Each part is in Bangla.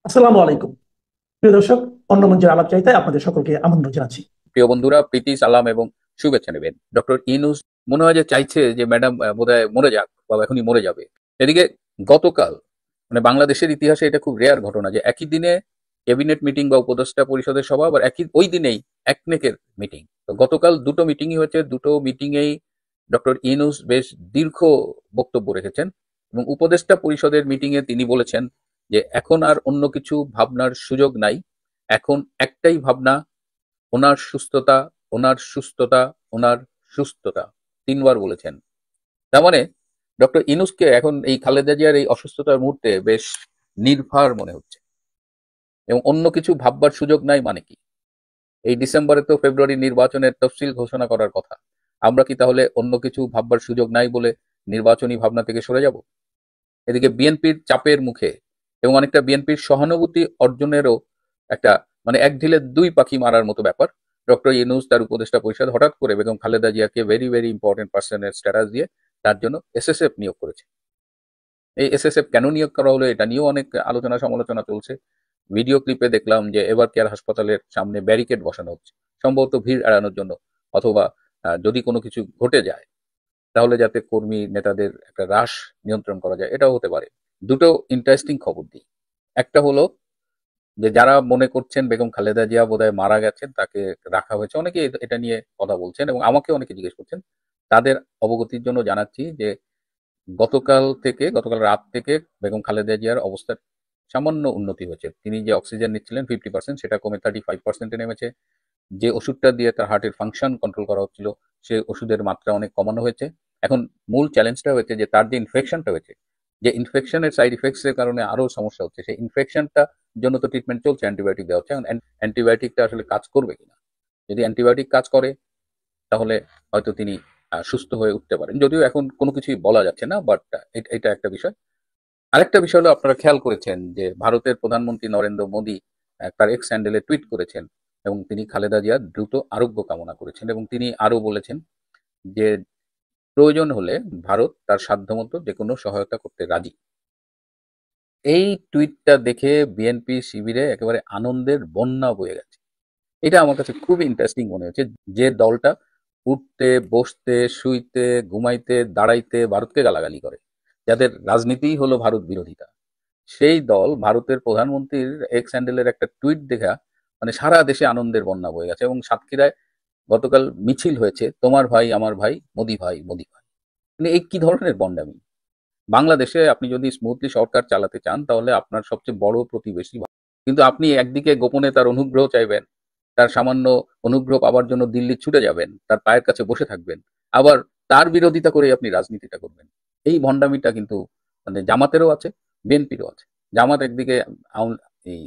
আসসালামু আলাইকুম। প্রিয় দর্শক, অন্য মঞ্চের আলাপ চাইতে আপনাদের সকলকে আমন্ত্রণ জানাচ্ছি। প্রিয় বন্ধুরা, প্রীতি সালাম এবং শুভেচ্ছা নেবেন। ডক্টর ইউনূস মনে হয় যে চাইছে যে ম্যাডাম বোধহয় মরে যাক বা এখনই মরে যাবে। এদিকে গতকাল মানে বাংলাদেশের ইতিহাসে এটা খুব রেয়ার ঘটনা যে একই দিনে ক্যাবিনেট মিটিং বা উপদেষ্টা পরিষদের সভা আবার একই ওই দিনেই একনেকের মিটিং। তো গতকাল দুটো মিটিংই হয়েছে, দুটো মিটিংয়েই ডক্টর ইউনূস বেশ দীর্ঘ বক্তব্য রেখেছেন এবং উপদেষ্টা পরিষদের মিটিংয়ে তিনি বলেছেন যে এখন আর অন্য কিছু ভাবনার সুযোগ নাই, এখন একটাই ভাবনা, ওনার সুস্থতা, ওনার সুস্থতা, ওনার সুস্থতা। ৩ বার বলেছেন। তার মানে ডক্টর ইউনূসকে এখন এই খালেদা জিয়ার এই অসুস্থতার মুহূর্তে বেশ নির্ভার মনে হচ্ছে এবং অন্য কিছু ভাববার সুযোগ নাই মানে কি? এই ডিসেম্বরে তো ফেব্রুয়ারি নির্বাচনের তফসিল ঘোষণা করার কথা। আমরা কি তাহলে অন্য কিছু ভাববার সুযোগ নাই বলে নির্বাচনী ভাবনা থেকে সরে যাব? এদিকে বিএনপির চাপের মুখে এবং অনেকটা বিএনপির সহানুভূতি অর্জনেরও একটা মানে এক ঢিলে দুই পাখি মারার মতো ব্যাপার। ডক্টর ইউনূস তার উপদেষ্টা পরিষদ হঠাৎ করে বেগম খালেদা জিয়াকে ভেরি ভেরি ইম্পর্টেন্ট পার্সনের স্ট্যাটাস দিয়ে তার জন্য এসএসএফ নিয়োগ করেছে। এই এসএসএফ কেন নিয়োগ করা হলো এটা নিয়েও অনেক আলোচনা সমালোচনা চলছে। ভিডিও ক্লিপে দেখলাম যে এবার কেয়ার হাসপাতালের সামনে ব্যারিকেড বসানো হচ্ছে, সম্ভবত ভিড় এড়ানোর জন্য, অথবা যদি কোনো কিছু ঘটে যায় তাহলে যাতে কর্মী নেতাদের একটা হ্রাস নিয়ন্ত্রণ করা যায়, এটাও হতে পারে। দুটো ইন্টারেস্টিং খবর দিই। একটা হলো যে যারা মনে করছেন বেগম খালেদা জিয়া বোধহয় মারা গেছেন, তাকে রাখা হয়েছে, অনেকে এটা নিয়ে কথা বলছেন এবং আমাকে অনেকে জিজ্ঞেস করছেন, তাদের অবগতির জন্য জানাচ্ছি যে গতকাল রাত থেকে বেগম খালেদা জিয়ার অবস্থার সামান্য উন্নতি হয়েছে। তিনি যে অক্সিজেন নিচ্ছিলেন 50%, সেটা কমে 35%-এ নেমেছে। যে ওষুধটা দিয়ে তার হার্টের ফাংশন কন্ট্রোল করা হচ্ছিল, সে ওষুধের মাত্রা অনেক কমানো হয়েছে। এখন মূল চ্যালেঞ্জটা হয়েছে যে তার যে ইনফেকশনটা হয়েছে, যে ইনফেকশনের সাইড ইফেক্টস এর কারণে আরো সমস্যা হচ্ছে, সেই ইনফেকশনটা জন্য তো ট্রিটমেন্ট চলছে, অ্যান্টিবায়োটিক দেওয়া হচ্ছে। এখন অ্যান্টিবায়োটিকটা আসলে কাজ করবে কিনা, যদি অ্যান্টিবায়োটিক কাজ করে তাহলে হয়তো তিনি সুস্থ হয়ে উঠতে পারেন, যদিও এখন কোনো কিছুই বলা যাচ্ছে না, বাট এটা একটা বিষয়। আরেকটা বিষয় হলো, আপনারা খেয়াল করেছেন যে ভারতের প্রধানমন্ত্রী নরেন্দ্র মোদী তার এক্স হ্যান্ডেলে টুইট করেছেন এবং তিনি খালেদা জিয়ার দ্রুত আরোগ্য কামনা করেছেন এবং তিনি আরো বলেছেন যে প্রয়োজন হলে ভারত তার সাধ্যমতো যে কোনো সহায়তা করতে রাজি। এই টুইটটা দেখে বিএনপি শিবিরে একেবারে আনন্দের বন্যা বয়ে গেছে। এটা আমার কাছে খুবই ইন্টারেস্টিং মনে হচ্ছে। যে দলটা উঠতে বসতে শুইতে ঘুমাইতে দাঁড়াইতে ভারতকে গালাগালি করে, যাদের রাজনীতিই হলো ভারত বিরোধিতা, সেই দল ভারতের প্রধানমন্ত্রীর এক্স হ্যান্ডেলের একটা টুইট দেখা মানে সারা দেশে আনন্দের বন্যা বয়ে গেছে। এবং সাতক্ষীরায় গতকাল মিছিল হয়েছে, তোমার ভাই আমার ভাই, মোদি ভাই মোদি ভাই। মানে এই কি ধরনের বন্ডামি? বাংলাদেশে আপনি যদি স্মুথলি সরকার চালাতে চান তাহলে আপনার সবচেয়ে বড় প্রতিবেশী ভারত। কিন্তু আপনি একদিকে গোপনে তার অনুগ্রহ চাইবেন, তার সামান্য অনুগ্রহ পাওয়ার জন্য দিল্লি ছুটে যাবেন, তার পায়ের কাছে বসে থাকবেন, আবার তার বিরোধিতা করে আপনি রাজনীতিটা করবেন। এই ভণ্ডামিটা কিন্তু মানে জামাতেরও আছে, বিএনপিরও আছে। জামাত একদিকে এই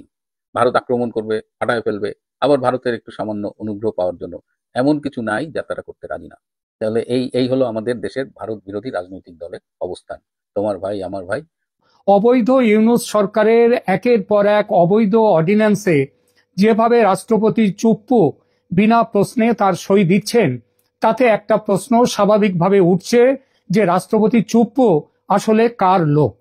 ভারত আক্রমণ করবে, হাঁটায় ফেলবে, আবার ভারতের একটু সামান্য অনুগ্রহ পাওয়ার জন্য এমন কিছু নাই যা তারা করতে রাজি না। তাহলে এই এই হলো আমাদের দেশের ভারত বিরোধী রাজনৈতিক দলের অবস্থান। তোমার ভাই আমার ভাই। অবৈধ ইউনূস সরকারের একের পর এক অবৈধ অর্ডিন্যান্সে যেভাবে রাষ্ট্রপতি চুপ্পু বিনা প্রশ্নে তার সই দিচ্ছেন, তাতে একটা প্রশ্ন স্বাভাবিকভাবে উঠছে যে রাষ্ট্রপতি চুপ্পু আসলে কার লোক?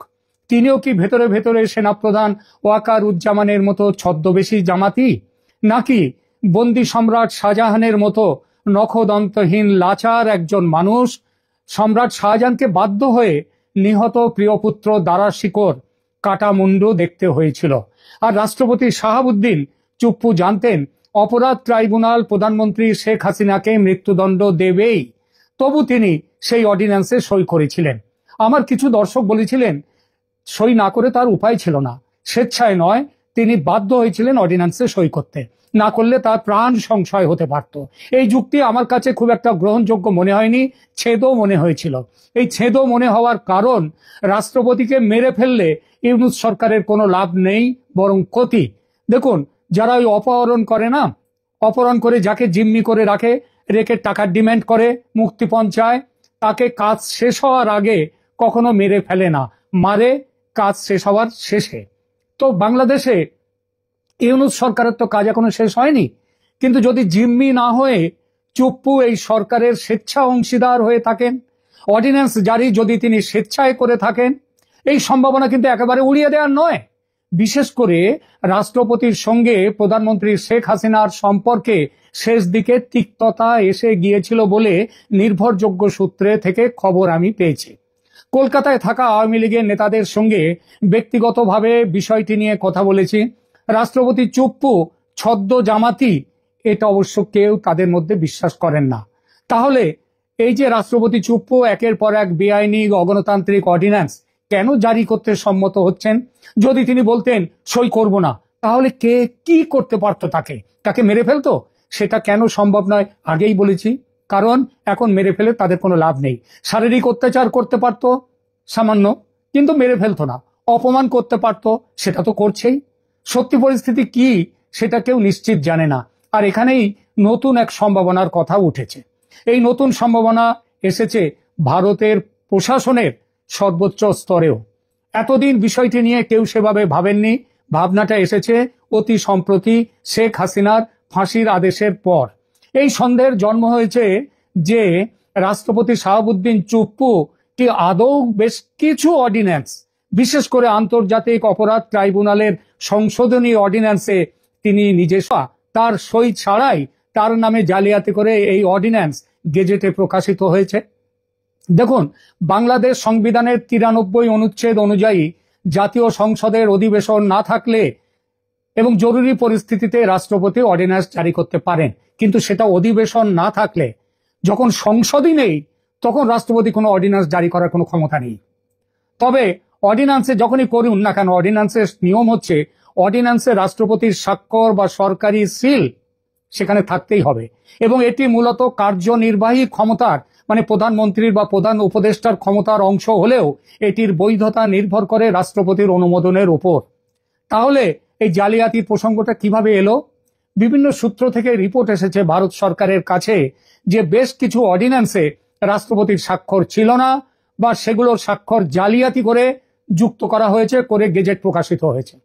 তিনিও কি ভেতরে ভেতরে সেনাপ্রধান ওয়াকার উজ্জামানের মতো ছদ্মবেশী জামাতি, নাকি বন্দি সম্রাট শাহজাহানের মতো নখদন্তহীন লাচার একজন মানুষ? সম্রাট শাহজাহানকে বাধ্য হয়ে নিহত প্রিয়পুত্র দারা শিকোর কাটা মুন্ডু দেখতে হয়েছিল। আর রাষ্ট্রপতি শাহাবুদ্দিন চুপ্পু জানতেন অপরাধ ট্রাইব্যুনাল প্রধানমন্ত্রী শেখ হাসিনাকে মৃত্যুদণ্ড দেবেই, তবু তিনি সেই অর্ডিন্যান্সে সই করেছিলেন। আমার কিছু দর্শক বলেছিলেন সই না করে তার উপায় ছিল না, স্বেচ্ছায় নয়, তিনি বাধ্য হয়েছিলেন অর্ডিন্যান্সে সই করতে, না করলে তার প্রাণ সংশয় হতে পারত। এই যুক্তি আমার কাছে খুব একটা গ্রহণযোগ্য মনে হয়নি, ছেদও মনে হয়েছিল। এই ছেদও মনে হওয়ার কারণ, রাষ্ট্রপতিকে মেরে ফেললে ইউনূস সরকারের কোনো লাভ নেই, বরং ক্ষতি। দেখুন, যারা ওই অপহরণ করে না, অপহরণ করে যাকে জিম্মি করে রাখে, রেখে টাকার ডিমান্ড করে, মুক্তিপণ চায়, তাকে কাজ শেষ হওয়ার আগে কখনো মেরে ফেলে না, মারে কাজ শেষ হওয়ার শেষে। তো বাংলাদেশে ইউনূস সরকারের তো কাজ এখনো শেষ হয়নি, কিন্তু যদি জিম্মি না হয়ে চুপ্পু এই সরকারের স্বেচ্ছা অংশীদার হয়ে থাকেন, অর্ডিন্যান্স জারি যদি তিনি স্বেচ্ছায় করে থাকেন, এই সম্ভাবনা কিন্তু একেবারে উড়িয়ে দেওয়ার নয়। বিশেষ করে রাষ্ট্রপতির সঙ্গে প্রধানমন্ত্রী শেখ হাসিনার সম্পর্কে শেষ দিকে তিক্ততা এসে গিয়েছিল বলে নির্ভরযোগ্য সূত্রে থেকে খবর আমি পেয়েছি। কলকাতায় থাকা আওয়ামী লীগের নেতাদের সঙ্গে ব্যক্তিগতভাবে বিষয়টি নিয়ে কথা বলেছি। রাষ্ট্রপতি চুপ্পু ছদ্ম জামাতি, এটা অবশ্য কেউ তাদের মধ্যে বিশ্বাস করেন না। তাহলে এই যে রাষ্ট্রপতি চুপ্পু একের পর এক বেআইনি অগণতান্ত্রিক অর্ডিন্যান্স কেন জারি করতে সম্মত হচ্ছেন? যদি তিনি বলতেন সই করব না, তাহলে কে কি করতে পারতো? তাকে মেরে ফেলতো? সেটা কেন সম্ভব নয় আগেই বলেছি, কারণ এখন মেরে ফেলে তাদের কোনো লাভ নেই। শারীরিক অত্যাচার করতে পারতো সামান্য, কিন্তু মেরে ফেলতো না। অপমান করতে পারতো, সেটা তো করছেই। সত্যি পরিস্থিতি কি সেটা কেউ নিশ্চিত জানে না। আর এখানেই নতুন এক সম্ভাবনার কথা উঠেছে। এই নতুন সম্ভাবনা এসেছে ভারতের প্রশাসনের সর্বোচ্চ স্তরেও। এতদিন বিষয়টি নিয়ে কেউ সেভাবে ভাবেননি। ভাবনাটা এসেছে অতি সম্প্রতি শেখ হাসিনার ফাঁসির আদেশের পর। এই সন্দেহের জন্ম হয়েছে যে রাষ্ট্রপতি শাহাবুদ্দিন চুপ্পু কি আদৌ বেশ কিছু অর্ডিন্যান্স, বিশেষ করে আন্তর্জাতিক অপরাধ ট্রাইব্যুনালের সংশোধনী অর্ডিন্যান্সে তিনি নিজস্ব তার সই ছাড়াই তার নামে জালিয়াতি করে এই অর্ডিন্যান্স গেজেটে প্রকাশিত হয়েছে। দেখুন, বাংলাদেশ সংবিধানের 93 অনুচ্ছেদ অনুযায়ী জাতীয় সংসদের অধিবেশন না থাকলে এবং জরুরি পরিস্থিতিতে রাষ্ট্রপতি অর্ডিন্যান্স জারি করতে পারেন, কিন্তু সেটা অধিবেশন না থাকলে, যখন সংসদই নেই, তখন রাষ্ট্রপতি কোনো অর্ডিন্যান্স জারি করার কোনো ক্ষমতা নেই। তবে অর্ডিন্যান্সে যখনই করুন না কেন, অর্ডিন্যান্সের নিয়ম হচ্ছে অর্ডিন্যান্সে রাষ্ট্রপতির স্বাক্ষর বা সরকারি সিল সেখানে থাকতেই হবে, এবং এটি মূলত কার্যনির্বাহী ক্ষমতার মানে প্রধানমন্ত্রীর বা প্রধান উপদেষ্টার ক্ষমতার অংশ হলেও এটির বৈধতা নির্ভর করে রাষ্ট্রপতির অনুমোদনের উপর। তাহলে এই জালিয়াতির প্রসঙ্গটা কিভাবে এলো? বিভিন্ন সূত্র থেকে রিপোর্ট এসেছে ভারত সরকারের কাছে যে বেশ কিছু অর্ডিন্যান্সে রাষ্ট্রপতির স্বাক্ষর ছিল না, বা সেগুলোর স্বাক্ষর জালিয়াতি করে যুক্ত করা হয়েছে, করে গেজেট প্রকাশিত হয়েছে।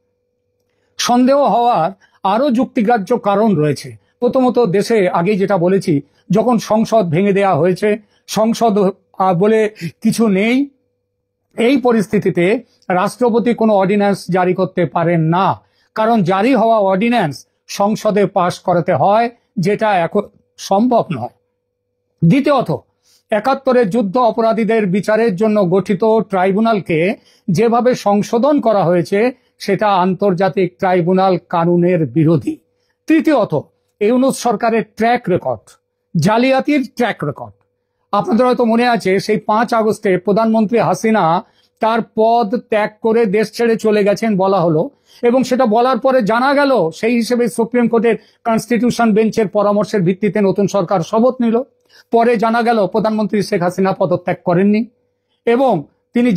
সন্দেহ হওয়ার আরো যুক্তিগ্রাহ্য কারণ রয়েছে। প্রথমত, দেশে আগেই যেটা বলেছি, যখন সংসদ ভেঙে দেওয়া হয়েছে, সংসদ বলে কিছু নেই, এই পরিস্থিতিতে রাষ্ট্রপতি কোনো অর্ডিন্যান্স জারি করতে পারেন না, কারণ জারি হওয়া অর্ডিন্যান্স সংসদে পাশ করাতে হয়, যেটা এখন সম্ভব নয়। দ্বিতীয়ত, ৭১-এর যুদ্ধ অপরাধীদের বিচারের জন্য গঠিত ট্রাইব্যুনালকে যেভাবে সংশোধন করা হয়েছে সেটা আন্তর্জাতিক ট্রাইব্যুনাল কানুনের বিরোধী। তৃতীয়ত, ইউনূস সরকারের ট্র্যাক রেকর্ড, জালিয়াতির ট্র্যাক রেকর্ড। আপনাদের হয়তো মনে আছে, সেই 5 আগস্টে প্রধানমন্ত্রী হাসিনা তার পদ ত্যাগ করে দেশ ছেড়ে চলে গেছেন বলা হলো, এবং সেটা বলার পরে জানা গেল সেই হিসেবে সুপ্রিম কোর্টের কনস্টিটিউশন বেঞ্চের পরামর্শের ভিত্তিতে নতুন সরকার শপথ নিল। পরে জানা গেল প্রধানমন্ত্রী শেখ হাসিনা পদত্যাগ করেননি, এবং তিনি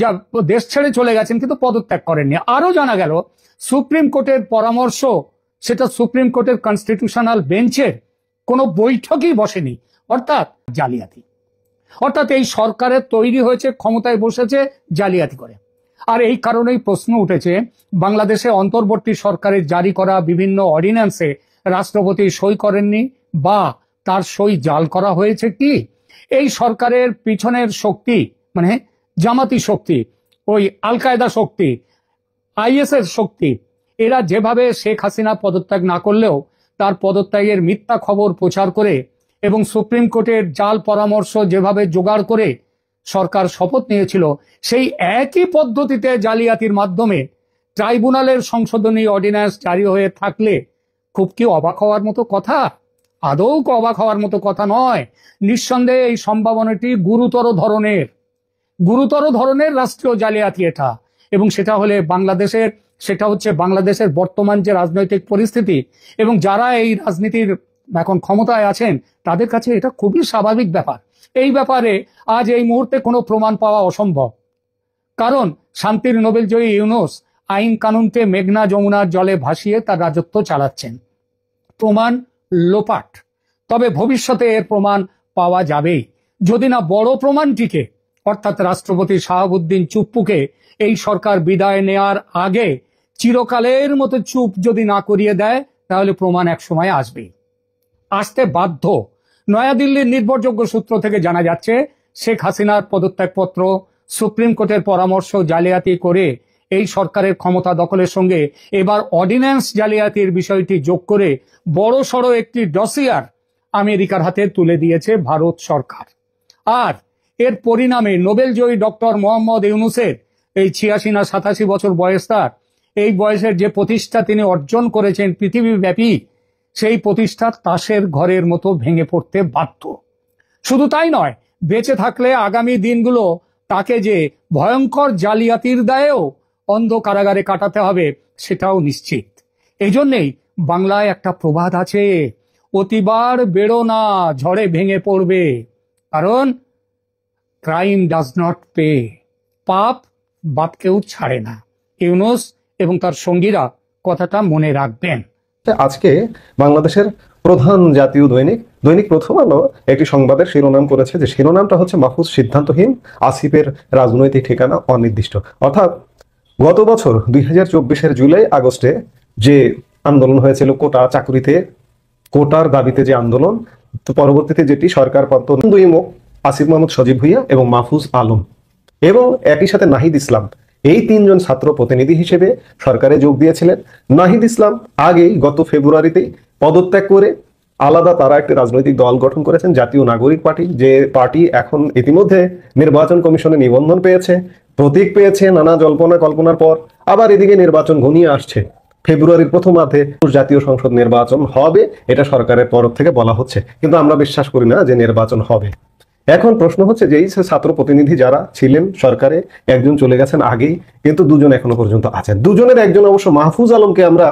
দেশ ছেড়ে চলে গেছেন কিন্তু পদত্যাগ করেননি। আরো জানা গেল সুপ্রিম কোর্টের পরামর্শ, সেটা সুপ্রিম কোর্টের কনস্টিটিউশনাল বেঞ্চের কোনো বৈঠকই বসেনি, অর্থাৎ জালিয়াতি। অর্থাৎ এই সরকারের তৈরি হয়েছে, ক্ষমতায় বসেছে জালিয়াতি করে। আর এই কারণেই প্রশ্ন উঠেছে, বাংলাদেশে অন্তর্বর্তী সরকারের জারি করা বিভিন্ন অর্ডিন্যান্সে রাষ্ট্রপতি সই করেননি, বা তার সই জাল করা হয়েছে কি? এই সরকারের পিছনের শক্তি মানে জামাতি শক্তি, ওই আল কায়দা শক্তি, আইএস এর শক্তি, এরা যেভাবে শেখ হাসিনা পদত্যাগ না করলেও তার পদত্যাগের মিথ্যা খবর প্রচার করে এবং সুপ্রিম কোর্টের জাল পরামর্শ যেভাবে জোগাড় করে সরকার শপথ নিয়েছিল, সেই একই পদ্ধতিতে জালিয়াতির মাধ্যমে ট্রাইব্যুনালের সংশোধনী অর্ডিন্যান্স জারি হয়ে থাকলে খুব কি অবাক হওয়ার মতো কথা? আদৌ অবাক হওয়ার মতো কথা নয়। নিঃসন্দেহে এই সম্ভাবনাটি গুরুতর ধরনের রাষ্ট্রীয় জালিয়াতি এটা, এবং সেটা হচ্ছে বাংলাদেশের বর্তমান যে রাজনৈতিক পরিস্থিতি এবং যারা এই রাজনীতির এখন ক্ষমতায় আছেন তাদের কাছে এটা খুবই স্বাভাবিক ব্যাপার। এই ব্যাপারে আজ এই মুহূর্তে কোনো প্রমাণ পাওয়া অসম্ভব, কারণ শান্তির নোবেলজয়ী ইউনূস আইন কানুনকে মেঘনা যমুনার জলে ভাসিয়ে তার রাজত্ব চালাচ্ছেন। প্রমাণ লোপাট, তবে ভবিষ্যতে এর প্রমাণ পাওয়া যাবেই, যদি না বড় প্রমাণটিকে অর্থাৎ রাষ্ট্রপতি শাহাবুদ্দিন চুপ্পুকে এই সরকার বিদায় নেওয়ার আগে চিরকালের মতো চুপ যদি না করিয়ে দেয়, তাহলে প্রমাণ একসময় আসতে বাধ্য। নয়াদিল্লির নির্ভরযোগ্য সূত্র থেকে জানা যাচ্ছে, শেখ হাসিনার পদত্যাগপত্র, সুপ্রিম কোর্টের পরামর্শ জালিয়াতি করে এই সরকারের ক্ষমতা দখলের সঙ্গে এবার অর্ডিন্যান্স জালিয়াতির বিষয়টি যোগ করে বড়সড় একটি ডসিয়ার আমেরিকার হাতে তুলে দিয়েছে ভারত সরকার। আর এর পরিণামে নোবেলজয়ী ডক্টর মোহাম্মদ ইউনূসের এই 86 না 87 বছর বয়স তার, এই বয়সের যে প্রতিষ্ঠা তিনি অর্জন করেছেন পৃথিবীব্যাপী, সেই প্রতিষ্ঠা তাসের ঘরের মতো ভেঙে পড়তে বাধ্য। শুধু তাই নয়, বেঁচে থাকলে আগামী দিনগুলো তাকে যে ভয়ঙ্কর জালিয়াতির দায়েও অন্ধ কারাগারে কাটাতে হবে সেটাও নিশ্চিত। এই জন্যেই বাংলায় একটা প্রবাদ আছে, অতিবার বেরো না, ঝড়ে ভেঙে পড়বে। কারণ ক্রাইম ডাজ নট পে, পাপ বাপকেও ছাড়ে না। ইউনূস এবং তার সঙ্গীরা কথাটা মনে রাখবেন। আজকে বাংলাদেশের প্রধান জাতীয় দৈনিক প্রথম আলো একটি সংবাদের শিরোনাম করেছে, যে শিরোনামটা হচ্ছে মাহফুজ সিদ্ধান্তহীন, আসিফের রাজনৈতিক ঠিকানা অনির্দিষ্ট। অর্থাৎ গত বছর 2024-এর জুলাই আগস্টে যে আন্দোলন হয়েছিল কোটা চাকরিতে, কোটার দাবিতে যে আন্দোলন, তো পরবর্তীতে যেটি সরকার পতন, দুই মুখ আসিফ মাহমুদ সজীব ভুইয়া এবং মাহফুজ আলম এবং একই সাথে নাহিদ ইসলাম, এই তিনজন ছাত্র প্রতিনিধি হিসেবে সরকারে যোগ দিয়েছিলেন। নাহিদ ইসলাম আগেই গত ফেব্রুয়ারিতেই পদত্যাগ করে আলাদা তারা একটি রাজনৈতিক দল গঠন করেছেন, জাতীয় নাগরিক পার্টি, যে পার্টি এখন ইতিমধ্যে নির্বাচন কমিশনে নিবন্ধন পেয়েছে, প্রতীক পেয়েছে নানা জল্পনা কল্পনার পর। আবার এদিকে নির্বাচন ঘনিয়ে আসছে, ফেব্রুয়ারির প্রথমার্ধে জাতীয় সংসদ নির্বাচন হবে, এটা সরকারের তরফ থেকে বলা হচ্ছে, কিন্তু আমরা বিশ্বাস করি না যে নির্বাচন হবে। এখন প্রশ্ন হচ্ছে যে এই ছাত্র প্রতিনিধি যারা ছিলেন সরকারে, একজন চলে গেছেন আগেই, কিন্তু দুজন এখনো পর্যন্ত আছেন। দুজনের একজন অবশ্য মাহফুজ আলমকে আমরা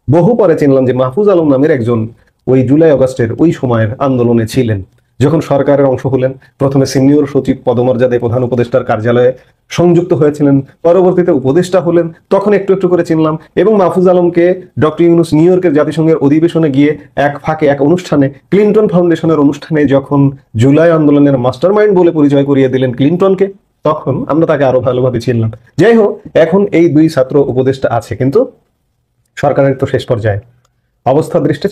বহু পরে চিনলাম, যে মাহফুজ আলম নামের একজন ওই জুলাই আগস্টের ওই সময়ের আন্দোলনে ছিলেন, যখন সরকারের অংশ হলেন। প্রথমে সিনিয়র সচিব পদমর্যাদায় প্রধান উপদেষ্টার কার্যালয়ে সংযুক্ত হয়েছিলেন, পরবর্তীতে উপদেষ্টা হলেন, তখন একটু একটু করে চিনলাম। এবং মাহফুজ আলমকে ডক্টর ইউনূস নিউ ইয়র্কের জাতিসংঘের অধিবেশনে গিয়ে এক ফাঁকে এক অনুষ্ঠানে, ক্লিনটন ফাউন্ডেশনের অনুষ্ঠানে, যখন জুলাই আন্দোলনের মাস্টারমাইন্ড বলে পরিচয় করিয়ে দিলেন ক্লিনটনকে, তখন আমরা তাকে আরো ভালোভাবে চিনলাম। যাই হোক, এখন এই দুই ছাত্র উপদেষ্টা আছে, কিন্তু সরকারের তো শেষ পর্যায়ে অবস্থা দৃষ্টি